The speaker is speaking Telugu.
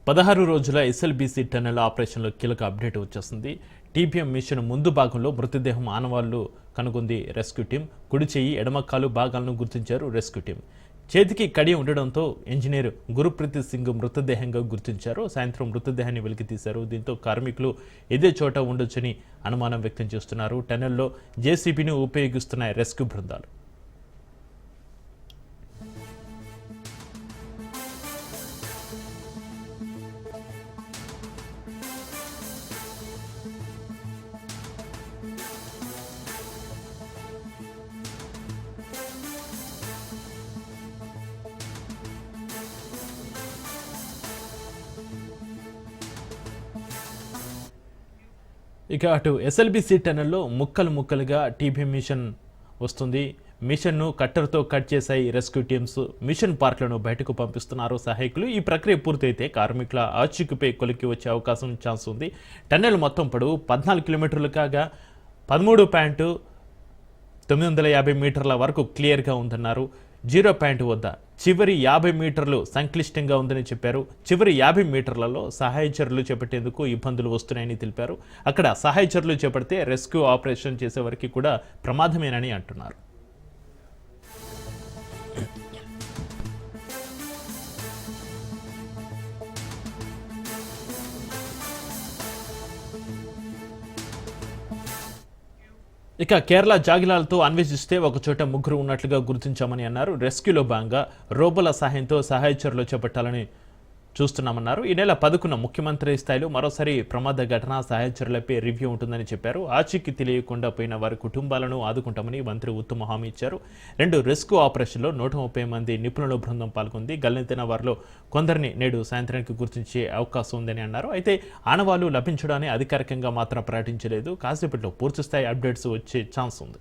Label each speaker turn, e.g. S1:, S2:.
S1: 16 రోజుల ఎస్ఎల్బీసీ టన్నెల్ ఆపరేషన్లో కీలక అప్డేట్ వచ్చేసింది. టీబీఎం మిషన్ ముందు భాగంలో మృతదేహం ఆనవాళ్లు కనుగొంది రెస్క్యూ టీం. కుడి చెయ్యి, ఎడమ కాలు భాగాలను గుర్తించారు రెస్క్యూ టీం. చేతికి కడి ఉండడంతో ఇంజనీర్ గురుప్రీత్ సింగ్ మృతదేహంగా గుర్తించారు. సాయంత్రం మృతదేహాన్ని వెలికి తీశారు. దీంతో కార్మికులు ఇదే చోట ఉండొచ్చని అనుమానం వ్యక్తం చేస్తున్నారు. టన్నెల్లో జేసీబీని ఉపయోగిస్తున్న రెస్క్యూ బృందాలు. ఇక అటు ఎస్ఎల్బీసీ టన్నెల్లో ముక్కలుగా టీబీఎం మిషన్ వస్తుంది. మిషన్ను కట్టర్తో కట్ చేశాయి రెస్క్యూ టీమ్స్. మిషన్ పార్క్లను బయటకు పంపిస్తున్నారు సహాయకులు. ఈ ప్రక్రియ పూర్తయితే కార్మికుల ఆచూకీపై కొలికి వచ్చే అవకాశం ఛాన్స్ ఉంది. టన్నెల్ మొత్తం పొడవు 14 కిలోమీటర్లు కాగా 13.950 మీటర్ల వరకు క్లియర్గా ఉందన్నారు. 0 పాయింట్ వద్ద చివరి 50 మీటర్లు సంక్లిష్టంగా ఉందని చెప్పారు. చివరి 50 మీటర్లలో సహాయ చర్యలు చేపట్టేందుకు ఇబ్బందులు వస్తున్నాయని తెలిపారు. అక్కడ సహాయ చర్యలు చేపడితే రెస్క్యూ ఆపరేషన్ చేసే వరకు కూడా ప్రమాదమేనని అంటున్నారు. ఇక కేరళ జాగిలాలతో అన్వేషిస్తే ఒకచోట ముగ్గురు ఉన్నట్లుగా గుర్తించామని అన్నారు. రెస్క్యూలో భాగంగా రోబోల సహాయంతో సహాయ చర్యలు చేపట్టాలని చూస్తున్నామన్నారు. ఈ నెల 10న ముఖ్యమంత్రి స్థాయిలో మరోసారి ప్రమాద ఘటన సహాయ చర్యలపై రివ్యూ ఉంటుందని చెప్పారు. ఆచూకీ తెలియకుండా పోయిన వారి కుటుంబాలను ఆదుకుంటామని మంత్రి ఉత్తమ్ హామీ ఇచ్చారు. 2 రెస్క్యూ ఆపరేషన్లో 130 మంది నిపుణుల బృందం పాల్గొంది. గల్లంతైన వారిలో కొందరిని నేడు సాయంత్రానికి గుర్తించే అవకాశం ఉందని అన్నారు. అయితే ఆనవాళ్లు లభించడాన్ని అధికారికంగా మాత్రం ప్రకటించలేదు. కాసేపట్లో పూర్తిస్థాయి అప్డేట్స్ వచ్చే ఛాన్స్ ఉంది.